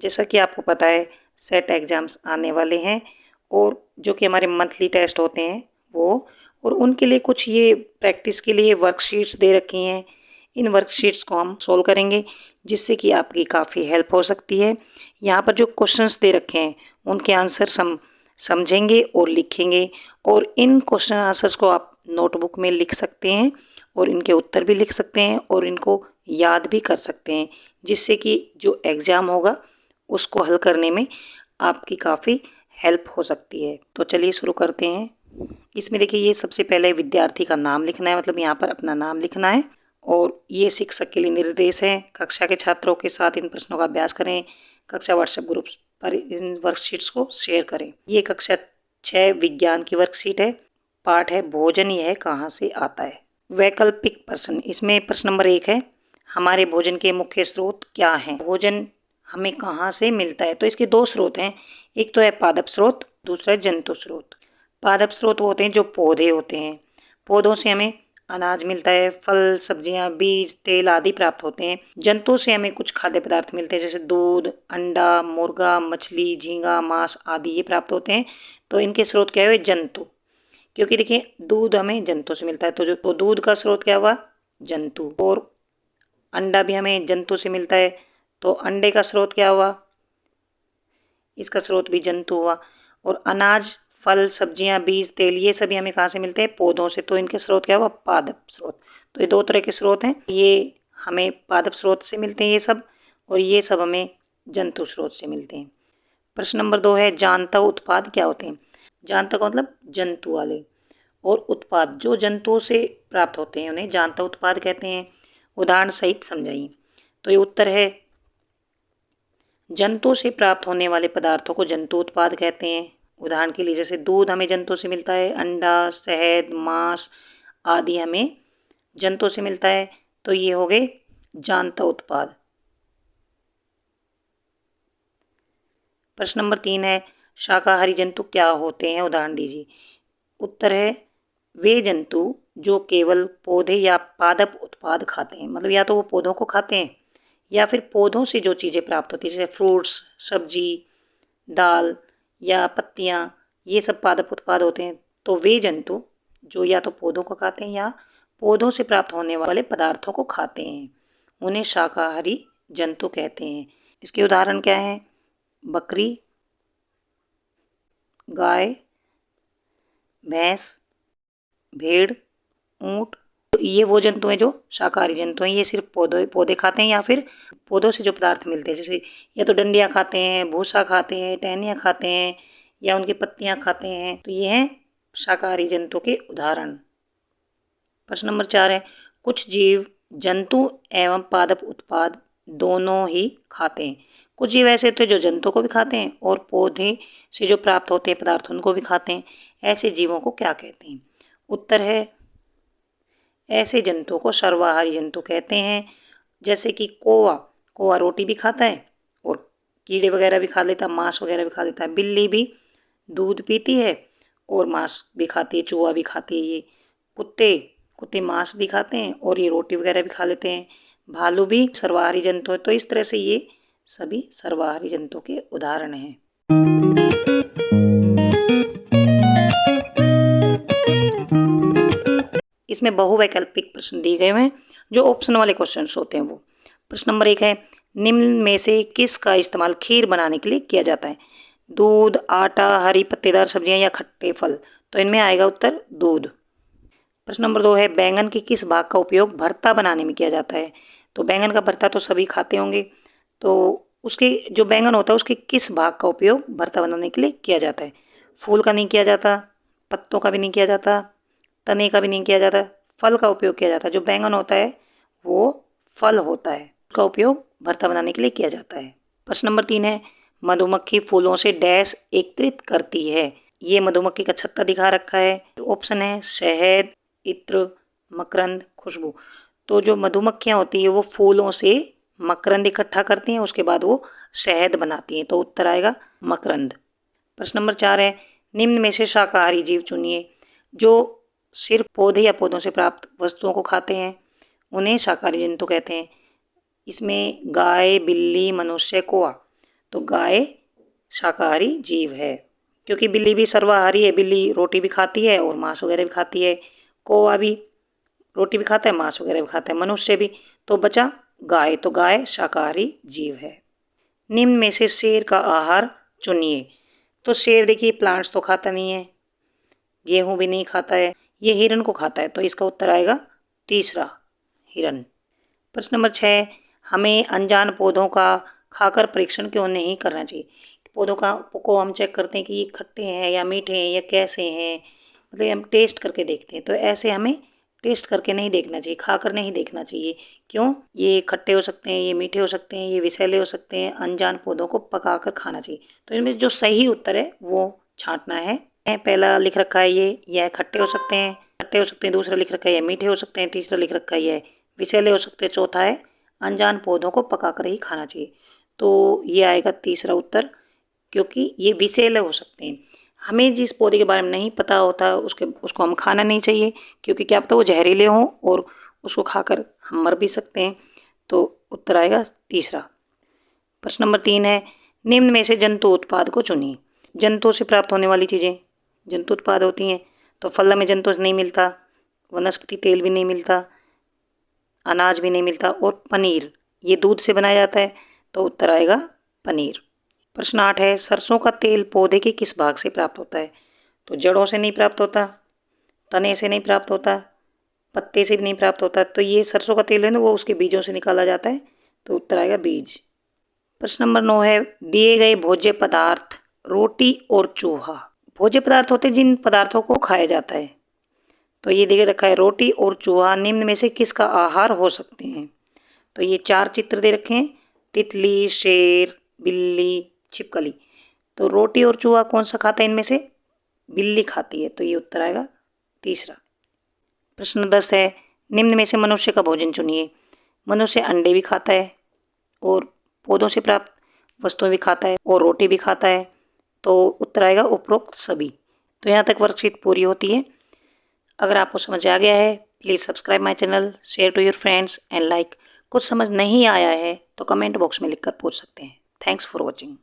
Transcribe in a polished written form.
जैसा कि आपको पता है सेट एग्ज़ाम्स आने वाले हैं और जो कि हमारे मंथली टेस्ट होते हैं वो, और उनके लिए कुछ ये प्रैक्टिस के लिए वर्कशीट्स दे रखी हैं। इन वर्कशीट्स को हम सोल्व करेंगे जिससे कि आपकी काफ़ी हेल्प हो सकती है। यहाँ पर जो क्वेश्चंस दे रखे हैं उनके आंसर हम समझेंगे और लिखेंगे, और इन क्वेश्चन आंसर्स को आप नोटबुक में लिख सकते हैं और इनके उत्तर भी लिख सकते हैं और इनको याद भी कर सकते हैं, जिससे कि जो एग्ज़ाम होगा उसको हल करने में आपकी काफ़ी हेल्प हो सकती है। तो चलिए शुरू करते हैं। इसमें देखिए ये सबसे पहले विद्यार्थी का नाम लिखना है, मतलब यहाँ पर अपना नाम लिखना है, और ये शिक्षक के लिए निर्देश है। कक्षा के छात्रों के साथ इन प्रश्नों का अभ्यास करें। कक्षा व्हाट्सएप ग्रुप पर इन वर्कशीट्स को शेयर करें। ये कक्षा 6 विज्ञान की वर्कशीट है। पाठ है भोजन यह कहाँ से आता है। वैकल्पिक प्रश्न, इसमें प्रश्न नंबर 1 है, हमारे भोजन के मुख्य स्रोत क्या हैं। भोजन हमें कहाँ से मिलता है, तो इसके 2 स्रोत हैं। एक तो है पादप स्रोत, दूसरा है जंतु स्रोत। पादप स्रोत वो होते हैं जो पौधे होते हैं। पौधों से हमें अनाज मिलता है, फल, सब्जियां, बीज, तेल आदि प्राप्त होते हैं। जंतु से हमें कुछ खाद्य पदार्थ मिलते हैं जैसे दूध, अंडा, मुर्गा, मछली, झींगा, मांस आदि ये प्राप्त होते हैं। तो इनके स्रोत क्या हुए, जंतु। क्योंकि देखिए दूध हमें जंतु से मिलता है, तो दूध का स्रोत क्या हुआ, जंतु। और अंडा भी हमें जंतु से मिलता है, तो अंडे का स्रोत क्या हुआ, इसका स्रोत भी जंतु हुआ। और अनाज, फल, सब्जियां, बीज, तेल ये सभी हमें कहाँ से मिलते हैं, पौधों से, तो इनके स्रोत क्या हुआ, पादप स्रोत। तो ये 2 तरह के स्रोत हैं, ये हमें पादप स्रोत से मिलते हैं ये सब, और ये सब हमें जंतु स्रोत से मिलते हैं। प्रश्न नंबर 2 है, जानता उत्पाद क्या होते हैं। जानता का मतलब जंतु वाले, और उत्पाद जो जंतुओं से प्राप्त होते हैं उन्हें जानता उत्पाद कहते हैं। उदाहरण सहित समझाइए। तो ये उत्तर है, जंतु से प्राप्त होने वाले पदार्थों को जंतु उत्पाद कहते हैं। उदाहरण के लिए जैसे दूध हमें जंतु से मिलता है, अंडा, शहद, मांस आदि हमें जंतु से मिलता है, तो ये हो गए जानता उत्पाद। प्रश्न नंबर 3 है, शाकाहारी जंतु क्या होते हैं, उदाहरण दीजिए। उत्तर है, वे जंतु जो केवल पौधे या पादप उत्पाद खाते हैं, मतलब या तो वो पौधों को खाते हैं या फिर पौधों से जो चीज़ें प्राप्त होती है जैसे फ्रूट्स, सब्जी, दाल या पत्तियाँ, ये सब पादप उत्पाद होते हैं। तो वे जंतु जो या तो पौधों को खाते हैं या पौधों से प्राप्त होने वाले पदार्थों को खाते हैं, उन्हें शाकाहारी जंतु कहते हैं। इसके उदाहरण क्या हैं, बकरी, गाय, भैंस, भेड़, ऊँट। तो ये वो जंतु हैं जो शाकाहारी जंतु हैं, ये सिर्फ पौधे खाते हैं या फिर पौधों से जो पदार्थ मिलते हैं, जैसे या तो डंडियाँ खाते हैं, भूसा खाते हैं, टहनियाँ खाते हैं या उनकी पत्तियाँ खाते हैं, तो ये हैं शाकाहारी जंतु के उदाहरण। प्रश्न नंबर 4 है, कुछ जीव जंतु एवं पादप उत्पाद दोनों ही खाते हैं। कुछ जीव ऐसे होते हैं जो जंतु को भी खाते हैं और पौधे से जो प्राप्त होते हैं पदार्थ उनको भी खाते हैं। ऐसे जीवों को क्या कहते हैं। उत्तर है, ऐसे जंतुओं को सर्वाहारी जंतु कहते हैं। जैसे कि कौवा, कौवा रोटी भी खाता है और कीड़े वगैरह भी खा लेता है, मांस वगैरह भी खा लेता है। बिल्ली भी दूध पीती है और मांस भी खाती है, चूहा भी खाती है। ये कुत्ते मांस भी खाते हैं और ये रोटी वगैरह भी खा लेते हैं। भालू भी सर्वाहारी जंतु है। तो इस तरह से ये सभी सर्वाहारी जंतु के उदाहरण हैं। इसमें बहुवैकल्पिक प्रश्न दिए गए हैं, जो ऑप्शन वाले क्वेश्चंस होते हैं वो। प्रश्न नंबर 1 है, निम्न में से किसका इस्तेमाल खीर बनाने के लिए किया जाता है। दूध, आटा, हरी पत्तेदार सब्जियां या खट्टे फल। तो इनमें आएगा उत्तर दूध। प्रश्न नंबर 2 है, बैंगन के किस भाग का उपयोग भरता बनाने में किया जाता है। तो बैंगन का भरता तो सभी खाते होंगे, तो उसके जो बैंगन होता है उसके किस भाग का उपयोग भरता बनाने के लिए किया जाता है। फूल का नहीं किया जाता, पत्तों का भी नहीं किया जाता, तने का भी नहीं किया जाता, फल का उपयोग किया जाता है। जो बैंगन होता है वो फल होता है, उसका उपयोग भरता बनाने के लिए किया जाता है। प्रश्न नंबर 3 है, मधुमक्खी फूलों से डैश एकत्रित करती है। ये मधुमक्खी का छत्ता दिखा रखा है। ऑप्शन है शहद, इत्र, मकरंद, खुशबू। तो जो मधुमक्खियाँ होती है वो फूलों से मकरंद इकट्ठा करती हैं, उसके बाद वो शहद बनाती हैं। तो उत्तर आएगा मकरंद। प्रश्न नंबर 4 है, निम्न में से शाकाहारी जीव चुनिए। जो सिर्फ पौधे या पौधों से प्राप्त वस्तुओं को खाते हैं उन्हें शाकाहारी जंतु कहते हैं। इसमें गाय, बिल्ली, मनुष्य, कौवा। तो गाय शाकाहारी जीव है, क्योंकि बिल्ली भी सर्वाहारी है, बिल्ली रोटी भी खाती है और मांस वगैरह भी खाती है। कौवा भी रोटी भी खाता है, मांस वगैरह भी खाता है, मनुष्य भी। तो बचा गाय, तो गाय शाकाहारी जीव है। निम्न में से शेर का आहार चुनिए। तो शेर देखिए प्लांट्स तो खाता नहीं है, गेहूं भी नहीं खाता है, ये हिरण को खाता है, तो इसका उत्तर आएगा तीसरा, हिरण। प्रश्न नंबर 6, हमें अनजान पौधों का खाकर परीक्षण क्यों नहीं करना चाहिए। पौधों को हम चेक करते हैं कि ये खट्टे हैं या मीठे हैं या कैसे हैं, मतलब हम टेस्ट करके देखते हैं। तो ऐसे हमें टेस्ट करके नहीं देखना चाहिए, खाकर नहीं देखना चाहिए। क्यों? ये खट्टे हो सकते हैं, ये मीठे हो सकते हैं, ये विषैले हो सकते हैं। अनजान पौधों को पकाकर खाना चाहिए। तो इनमें जो सही उत्तर है वो छांटना है। पहला लिख रखा है यह खट्टे हो सकते हैं, खट्टे हो सकते हैं। दूसरा लिख रखा है ये मीठे हो सकते हैं। तीसरा लिख रखा है ये विषैले हो सकते हैं। चौथा है अनजान पौधों को पकाकर ही खाना चाहिए। तो ये आएगा तीसरा उत्तर, क्योंकि ये विषैले हो सकते हैं। हमें जिस पौधे के बारे में नहीं पता होता उसको हम खाना नहीं चाहिए, क्योंकि क्या पता वो जहरीले हों और उसको खाकर हम मर भी सकते हैं। तो उत्तर आएगा तीसरा। प्रश्न नंबर 3 है, निम्न में से जंतु उत्पाद को चुनिए। जंतुओं से प्राप्त होने वाली चीज़ें जंतु उत्पाद होती हैं। तो फल में जंतुओं से नहीं मिलता, वनस्पति तेल भी नहीं मिलता, अनाज भी नहीं मिलता, और पनीर ये दूध से बनाया जाता है। तो उत्तर आएगा पनीर। प्रश्न 8 है, सरसों का तेल पौधे के किस भाग से प्राप्त होता है। तो जड़ों से नहीं प्राप्त होता, तने से नहीं प्राप्त होता, पत्ते से भी नहीं प्राप्त होता। तो ये सरसों का तेल है ना, वो उसके बीजों से निकाला जाता है। तो उत्तर आएगा बीज। प्रश्न नंबर 9 है, दिए गए भोज्य पदार्थ रोटी और चूहा। भोज्य पदार्थ होते हैं जिन पदार्थों को खाया जाता है। तो ये दे रखा है रोटी और चूहा निम्न में से किसका आहार हो सकते हैं। तो ये 4 चित्र दे रखे हैं, तितली, शेर, बिल्ली, छिपकली। तो रोटी और चूहा कौन सा खाता है इनमें से? बिल्ली खाती है। तो ये उत्तर आएगा तीसरा। प्रश्न 10 है, निम्न में से मनुष्य का भोजन चुनिए। मनुष्य अंडे भी खाता है और पौधों से प्राप्त वस्तुएं भी खाता है और रोटी भी खाता है। तो उत्तर आएगा उपरोक्त सभी। तो यहाँ तक वर्कशीट पूरी होती है। अगर आपको समझ आ गया है, please subscribe my channel, share to your friends and like. कुछ समझ नहीं आया है तो कमेंट बॉक्स में लिखकर पूछ सकते हैं। Thanks for watching.